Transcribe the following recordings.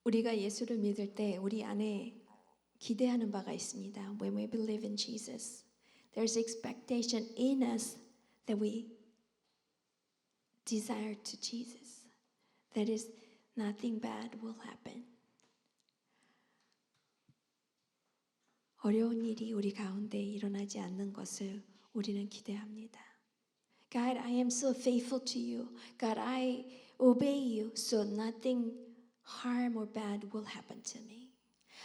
우리가 예수를 믿을 때 우리 안에 기대하는 바가 있습니다. When we believe in Jesus, there's expectation in us that we desire to Jesus. That is, nothing bad will happen. 어려운 일이 우리 가운데 일어나지 않는 것을 우리는 기대합니다. God, I am so faithful to you. God, I obey you, so nothing harm or bad will happen to me.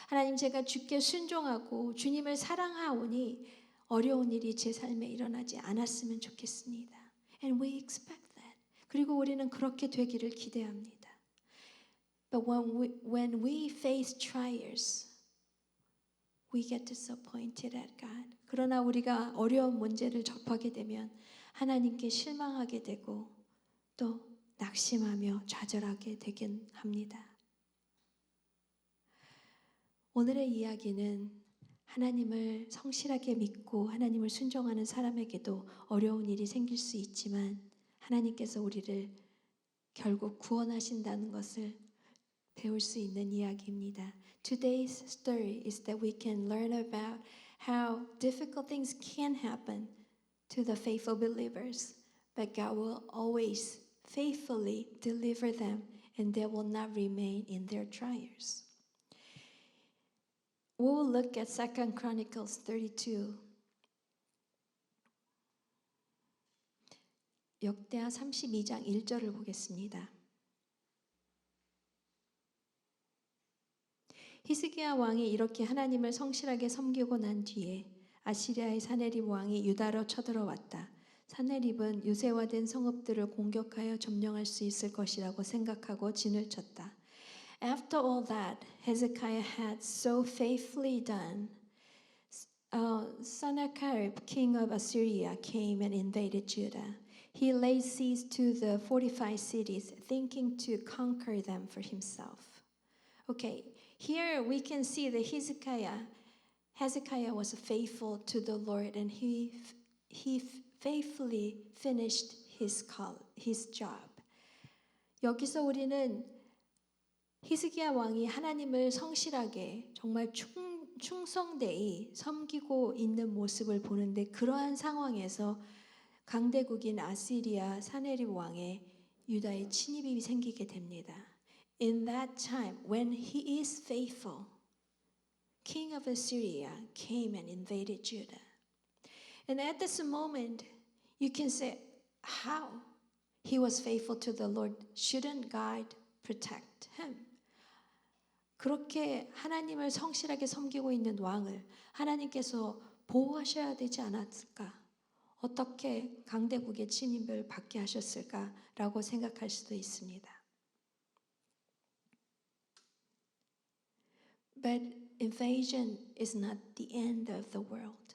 하나님, 제가 주께 순종하고 주님을 사랑하오니 어려운 일이 제 삶에 일어나지 않았으면 좋겠습니다. And we expect that. 그리고 우리는 그렇게 되기를 기대합니다. But when we face trials, we get disappointed at God. 그러나 우리가 어려운 문제를 접하게 되면 하나님께 실망하게 되고 또 낙심하며 좌절하게 되긴 합니다. 오늘의 이야기는 하나님을 성실하게 믿고 하나님을 순종하는 사람에게도 어려운 일이 생길 수 있지만 하나님께서 우리를 결국 구원하신다는 것을 배울 수 있는 이야기입니다. Today's story is that we can learn about how difficult things can happen to the faithful believers, but God will always faithfully deliver them and they will not remain in their trials. We'll look at 2 Chronicles 32. 역대하 32장 1절을 보겠습니다. 히스기야 왕이 이렇게 하나님을 성실하게 섬기고 난 뒤에 아시리아의 사네립 왕이 유다로 쳐들어왔다. 사네립은 유세화된 성읍들을 공격하여 점령할 수 있을 것이라고 생각하고 진을 쳤다. After all that Hezekiah had so faithfully done, Sennacherib, king of Assyria, came and invaded Judah. He laid siege to the fortified cities, thinking to conquer them for himself. Okay, here we can see that Hezekiah was faithful to the Lord, and he faithfully finished his job. 여기서 우리는 히스기야 왕이 하나님을 성실하게 정말 충성되이 섬기고 있는 모습을 보는데 그러한 상황에서 강대국인 아시리아 사네립 왕의 유다의 침입이 생기게 됩니다. In that time, when he is faithful, king of Assyria came and invaded Judah. And at this moment, you can say, how he was faithful to the Lord? Shouldn't God protect him? 그렇게 하나님을 성실하게 섬기고 있는 왕을 하나님께서 보호하셔야 되지 않았을까? 어떻게 강대국의 침입을 받게 하셨을까라고 생각할 수도 있습니다. But invasion is not the end of the world.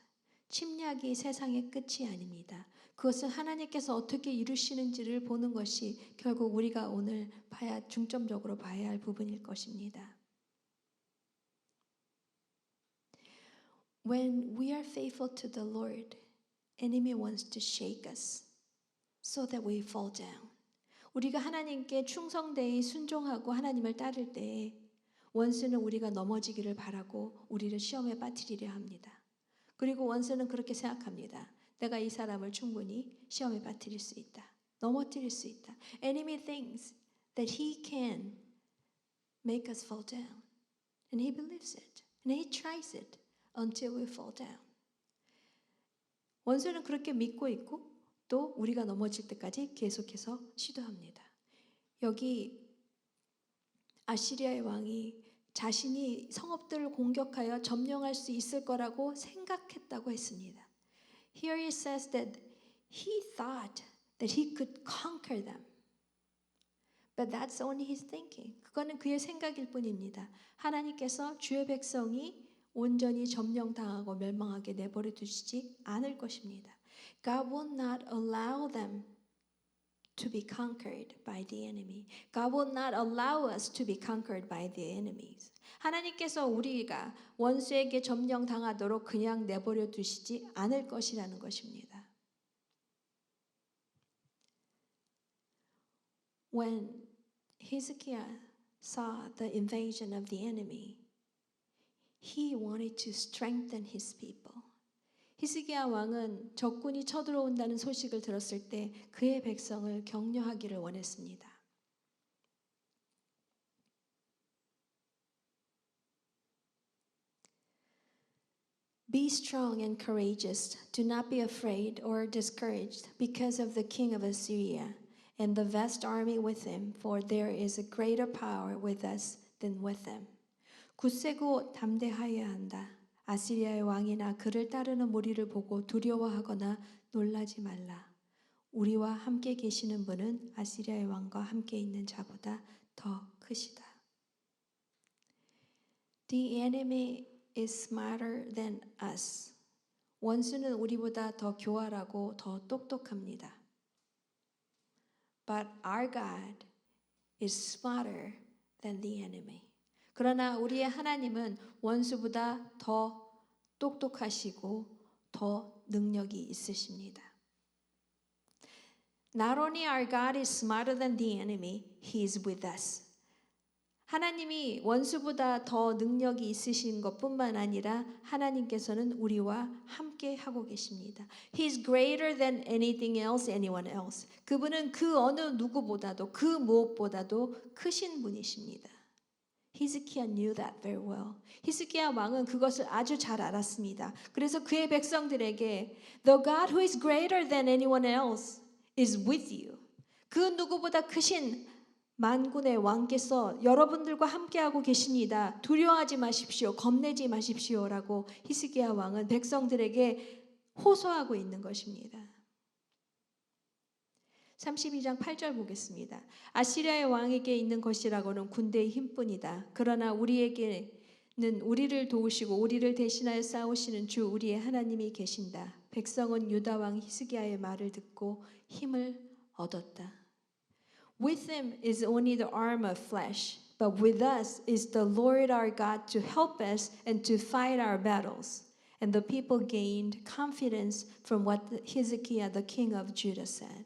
침략이 세상의 끝이 아닙니다. 그것은 하나님께서 어떻게 이루시는지를 보는 것이 결국 우리가 오늘 중점적으로 봐야 할 부분일 것입니다. When we are faithful to the Lord, enemy wants to shake us so that we fall down. 우리가 하나님께 충성되이 순종하고 하나님을 따를 때에 원수는 우리가 넘어지기를 바라고 우리를 시험에 빠뜨리려 합니다. 그리고 원수는 그렇게 생각합니다. 내가 이 사람을 충분히 시험에 빠뜨릴 수 있다. 넘어뜨릴 수 있다. Enemy thinks that he can make us fall down. And he believes it. And he tries it until we fall down. 원수는 그렇게 믿고 있고 또 우리가 넘어질 때까지 계속해서 시도합니다. 여기 아시리아의 왕이 자신이 성읍들을 공격하여 점령할 수 있을 거라고 생각했다고 했습니다. Here it says that he thought that he could conquer them. But that's only his thinking. 그거는 그의 생각일 뿐입니다. 하나님께서 주의 백성이 온전히 점령당하고 멸망하게 내버려 두시지 않을 것입니다. God will not allow them to be conquered by the enemy. God will not allow us to be conquered by the enemies. 하나님께서 우리가 원수에게 점령당하도록 그냥 내버려 두시지 않을 것이라는 것입니다. When Hezekiah saw the invasion of the enemy, he wanted to strengthen his people. 히스기야 왕은 적군이 쳐들어온다는 소식을 들었을 때 그의 백성을 격려하기를 원했습니다. Be strong and courageous. Do not be afraid or discouraged because of the king of Assyria and the vast army with him, for there is a greater power with us than with them. 굳세고 담대하여야 한다. 아시리아의 왕이나 그를 따르는 무리를 보고 두려워하거나 놀라지 말라. 우리와 함께 계시는 분은 아시리아의 왕과 함께 있는 자보다 더 크시다. The enemy is smarter than us. 원수는 우리보다 더 교활하고 더 똑똑합니다. But our God is smarter than the enemy. 그러나 우리의 하나님은 원수보다 더 똑똑하시고 더 능력이 있으십니다. Not only our God is smarter than the enemy, He is with us. 하나님이 원수보다 더 능력이 있으신 것뿐만 아니라 하나님께서는 우리와 함께 하고 계십니다. He is greater than anything else, anyone else. 그분은 그 어느 누구보다도 그 무엇보다도 크신 분이십니다. 히스기야 knew that very well. 히스기야 왕은 그것을 아주 잘 알았습니다. 그래서 그의 백성들에게 The God who is greater than anyone else is with you. 그 누구보다 크신 만군의 왕께서 여러분들과 함께하고 계십니다. 두려워하지 마십시오. 겁내지 마십시오라고 히스기야 왕은 백성들에게 호소하고 있는 것입니다. 32장 8절 보겠습니다. 아시리아의 왕에게 있는 것이라고는 군대의 힘뿐이다. 그러나 우리에게는 우리를 도우시고 우리를 대신하여 싸우시는 주 우리의 하나님이 계신다. 백성은 유다 왕 히스기야의 말을 듣고 힘을 얻었다. With him is only the arm of flesh, but with us is the Lord our God to help us and to fight our battles. And the people gained confidence from what Hezekiah, the king of Judah, said.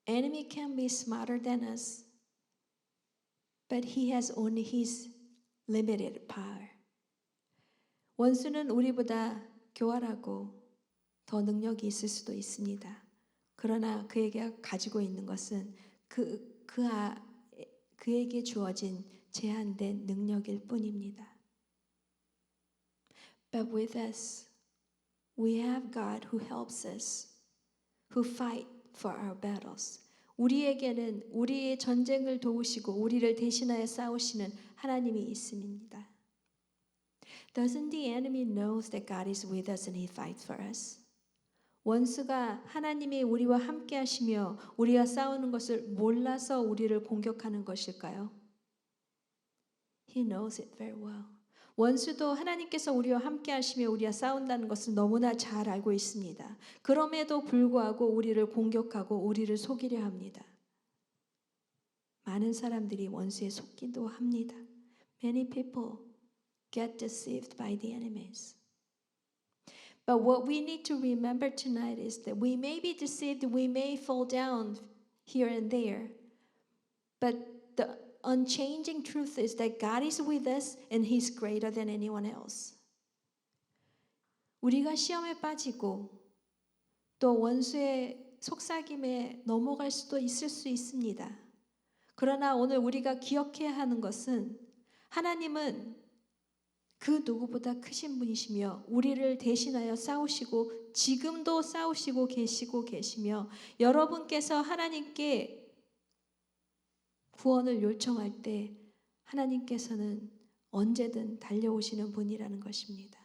Enemy can be smarter than us, but he has only his limited power. 원수는 우리보다 교활하고 더 능력이 있을 수도 있습니다. 그러나 그에게 가지고 있는 것은 그에게 주어진 제한된 능력일 뿐입니다. But with us, we have God who helps us, who fight for our battles. 우리에게는 우리의 전쟁을 도우시고 우리를 대신하여 싸우시는 하나님이 있습니다. Doesn't the enemy know that God is with us and He fights for us? 원수가 하나님이 우리와 함께 하시며 우리와 싸우는 것을 몰라서 우리를 공격하는 것일까요? He knows it very well. 원수도 하나님께서 우리와 함께 하시며 우리와 싸운다는 것을 너무나 잘 알고 있습니다. 그럼에도 불구하고 우리를 공격하고 우리를 속이려 합니다. 많은 사람들이 원수에 속기도 합니다. Many people get deceived by the enemies. But what we need to remember tonight is that we may be deceived, we may fall down here and there, but the unchanging truth is that God is with us and He's greater than anyone else. 우리가 시험에 빠지고 또 원수의 속삭임에 넘어갈 수도 있을 수 있습니다. 그러나 오늘 우리가 기억해야 하는 것은 하나님은 그 누구보다 크신 분이시며 우리를 대신하여 싸우시고 지금도 싸우시고 계시며 여러분께서 하나님께 구원을 요청할 때 하나님께서는 언제든 달려오시는 분이라는 것입니다.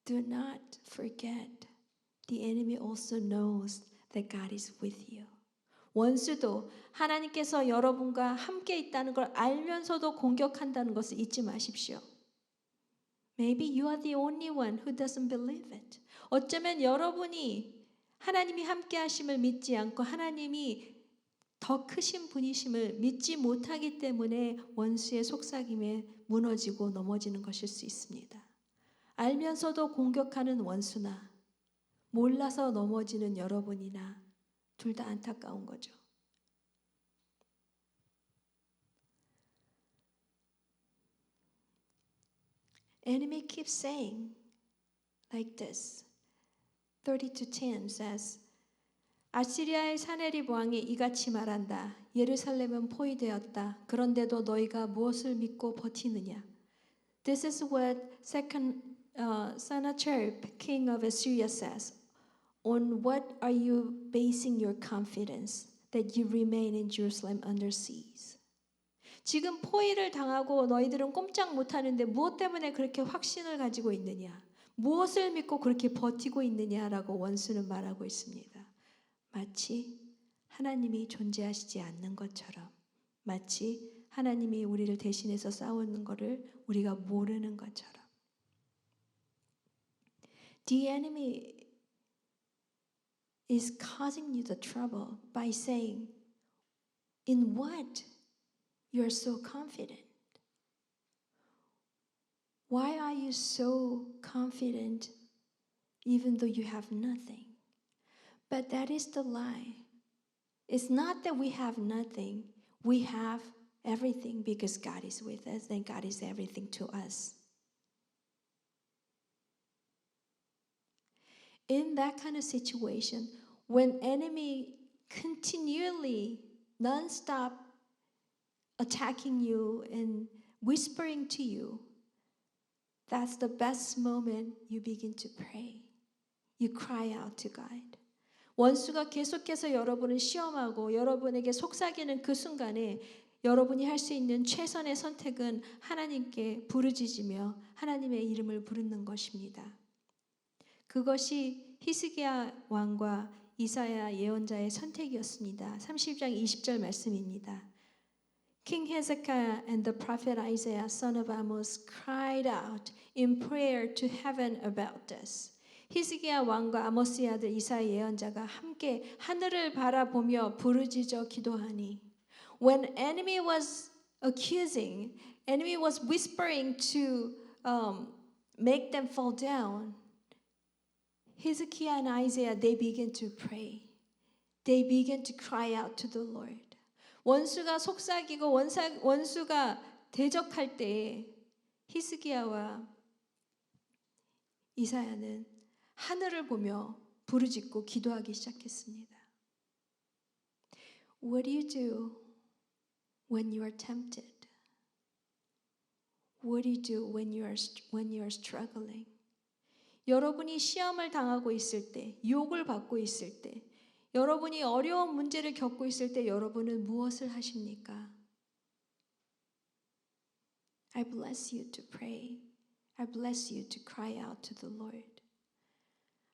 Do not forget, the enemy also knows that God is with you. 원수도 하나님께서 여러분과 함께 있다는 걸 알면서도 공격한다는 것을 잊지 마십시오. Maybe you are the only one who doesn't believe it. 어쩌면 여러분이 하나님이 함께 하심을 믿지 않고 하나님이 더 크신 분이심을 믿지 못하기 때문에 원수의 속삭임에 무너지고 넘어지는 것일 수 있습니다. 알면서도 공격하는 원수나 몰라서 넘어지는 여러분이나 둘 다 안타까운 거죠. Enemy keeps saying like this. 30-10 says, 아시리아의 사네립 왕이 이같이 말한다. 예루살렘은 포위되었다. 그런데도 너희가 무엇을 믿고 버티느냐? This is what Sennacherib, king of Assyria, says. On what are you basing your confidence that you remain in Jerusalem under siege? 지금 포위를 당하고 너희들은 꼼짝 못하는데 무엇 때문에 그렇게 확신을 가지고 있느냐? 무엇을 믿고 그렇게 버티고 있느냐라고 원수는 말하고 있습니다. 마치 하나님이 존재하시지 않는 것처럼, 마치 하나님이 우리를 대신해서 싸우는 것을 우리가 모르는 것처럼. The enemy is causing you the trouble by saying, in what you're so confident? Why are you so confident even though you have nothing? But that is the lie. It's not that we have nothing. We have everything because God is with us and God is everything to us. In that kind of situation, when enemy continually, non-stop attacking you and whispering to you, that's the best moment you begin to pray. You cry out to God. 원수가 계속해서 여러분을 시험하고 여러분에게 속삭이는 그 순간에 여러분이 할 수 있는 최선의 선택은 하나님께 부르짖으며 하나님의 이름을 부르는 것입니다. 그것이 히스기야 왕과 이사야 예언자의 선택이었습니다. 30장 20절 말씀입니다. King Hezekiah and the prophet Isaiah, son of Amos, cried out in prayer to heaven about this. 히스기야 왕과 아모스의 아들 이사야 예언자가 함께 하늘을 바라보며 부르짖어 기도하니 When enemy was accusing, enemy was whispering to make them fall down, Hezekiah and Isaiah, they began to pray. They began to cry out to the Lord. 원수가 속삭이고 원수가 대적할 때에 히스기야와 이사야는 하늘을 보며 부르짖고 기도하기 시작했습니다. What do you do when you are tempted? What do you do when you are struggling? 여러분이 시험을 당하고 있을 때, 유혹을 받고 있을 때, 여러분이 어려운 문제를 겪고 있을 때 여러분은 무엇을 하십니까? I bless you to pray. I bless you to cry out to the Lord.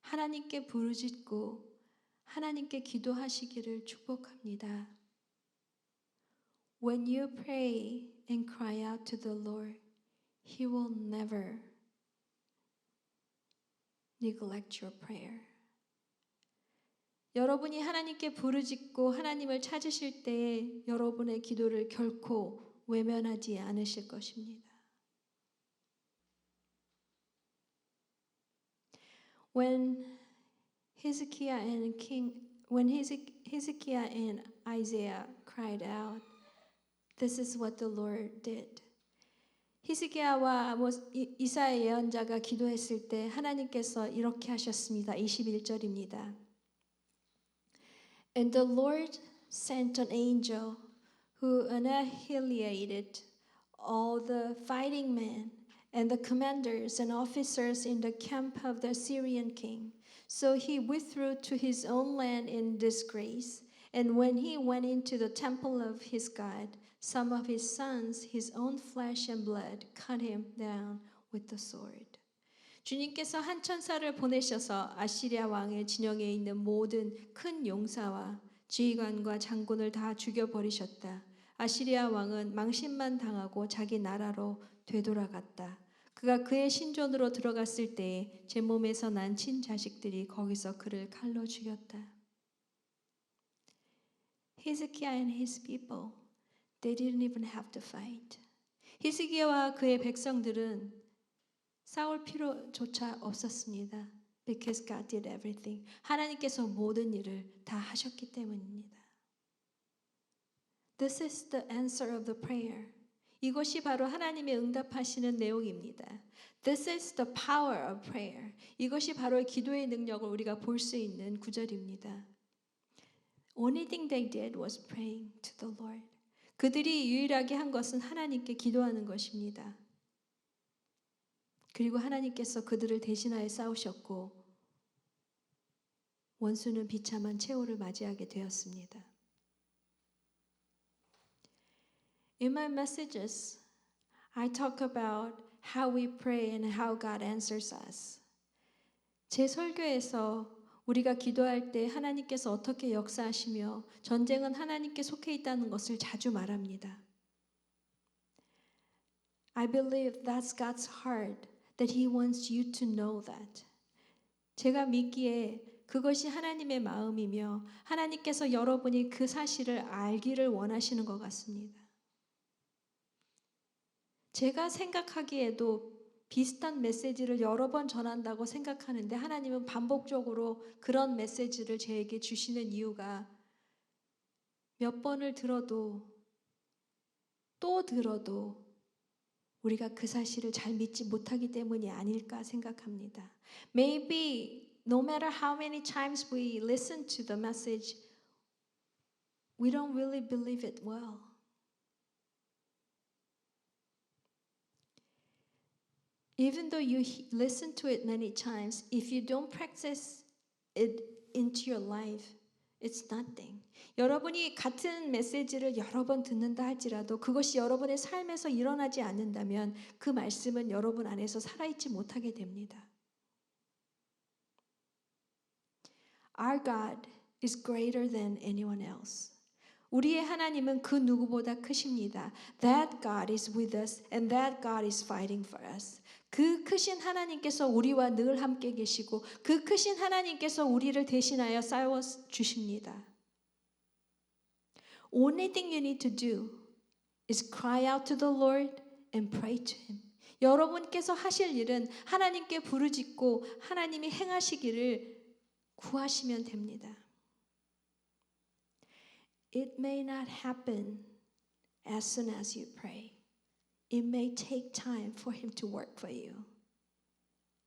하나님께 부르짖고 하나님께 기도하시기를 축복합니다. When you pray and cry out to the Lord, He will never neglect your prayer. 여러분이 하나님께 부르짖고 하나님을 찾으실 때에 여러분의 기도를 결코 외면하지 않으실 것입니다. When Hezekiah and Isaiah cried out, this is what the Lord did. 히스기야와 이사야 예언자가 기도했을 때 하나님께서 이렇게 하셨습니다. 21절입니다. And the Lord sent an angel who annihilated all the fighting men and the commanders and officers in the camp of the Assyrian king. So he withdrew to his own land in disgrace. And when he went into the temple of his God, some of his sons, his own flesh and blood, cut him down with the sword. 주님께서 한 천사를 보내셔서 아시리아 왕의 진영에 있는 모든 큰 용사와 지휘관과 장군을 다 죽여버리셨다. 아시리아 왕은 망신만 당하고 자기 나라로 되돌아갔다. 그가 그의 신전으로 들어갔을 때에 제 몸에서 난 친자식들이 거기서 그를 칼로 죽였다. Hezekiah and his people, they didn't even have to fight. 히스기야와 그의 백성들은 싸울 필요조차 없었습니다. Because God did everything. 하나님께서 모든 일을 다 하셨기 때문입니다. This is the answer of the prayer. 이것이 바로 하나님의 응답하시는 내용입니다. This is the power of prayer. 이것이 바로 기도의 능력을 우리가 볼 수 있는 구절입니다. Only thing they did was praying to the Lord. 그들이 유일하게 한 것은 하나님께 기도하는 것입니다. 그리고 하나님께서 그들을 대신하여 싸우셨고 원수는 비참한 최후를 맞이하게 되었습니다. In my messages, I talk about how we pray and how God answers us. 제 설교에서 우리가 기도할 때 하나님께서 어떻게 역사하시며 전쟁은 하나님께 속해 있다는 것을 자주 말합니다. I believe that's God's heart, that He wants you to know that. 제가 믿기에 그것이 하나님의 마음이며 하나님께서 여러분이 그 사실을 알기를 원하시는 것 같습니다. 제가 생각하기에도 비슷한 메시지를 여러 번 전한다고 생각하는데 하나님은 반복적으로 그런 메시지를 저에게 주시는 이유가 몇 번을 들어도 또 들어도 우리가 그 사실을 잘 믿지 못하기 때문이 아닐까 생각합니다. Maybe no matter how many times we listen to the message, we don't really believe it well. Even though you listen to it many times, if you don't practice it into your life, it's nothing. 여러분이 같은 메시지를 여러 번 듣는다 할지라도 그것이 여러분의 삶에서 일어나지 않는다면 그 말씀은 여러분 안에서 살아있지 못하게 됩니다. Our God is greater than anyone else. 우리의 하나님은 그 누구보다 크십니다. That God is with us and that God is fighting for us. 그 크신 하나님께서 우리와 늘 함께 계시고 그 크신 하나님께서 우리를 대신하여 싸워 주십니다. Only thing you need to do is cry out to the Lord and pray to Him. 여러분께서 하실 일은 하나님께 부르짖고 하나님이 행하시기를 구하시면 됩니다. It may not happen as soon as you pray. It may take time for Him to work for you.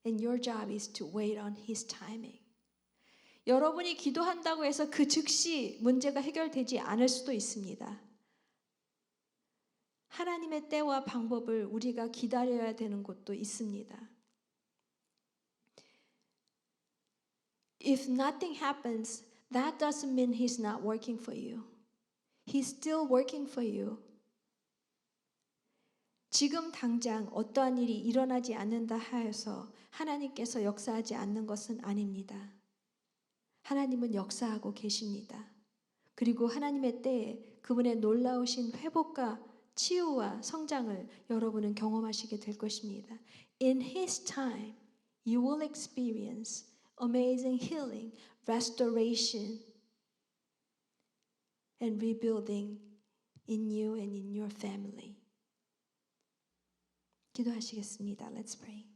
And your job is to wait on His timing. 여러분이 기도한다고 해서 그 즉시 문제가 해결되지 않을 수도 있습니다. 하나님의 때와 방법을 우리가 기다려야 되는 곳도 있습니다. If nothing happens, that doesn't mean He's not working for you. He's still working for you. 지금 당장 어떠한 일이 일어나지 않는다 하여서 하나님께서 역사하지 않는 것은 아닙니다. 하나님은 역사하고 계십니다. 그리고 하나님의 때에 그분의 놀라우신 회복과 치유와 성장을 여러분은 경험하시게 될 것입니다. In His time, you will experience amazing healing, restoration, and rebuilding in you and in your family. 기도하시겠습니다. Let's pray.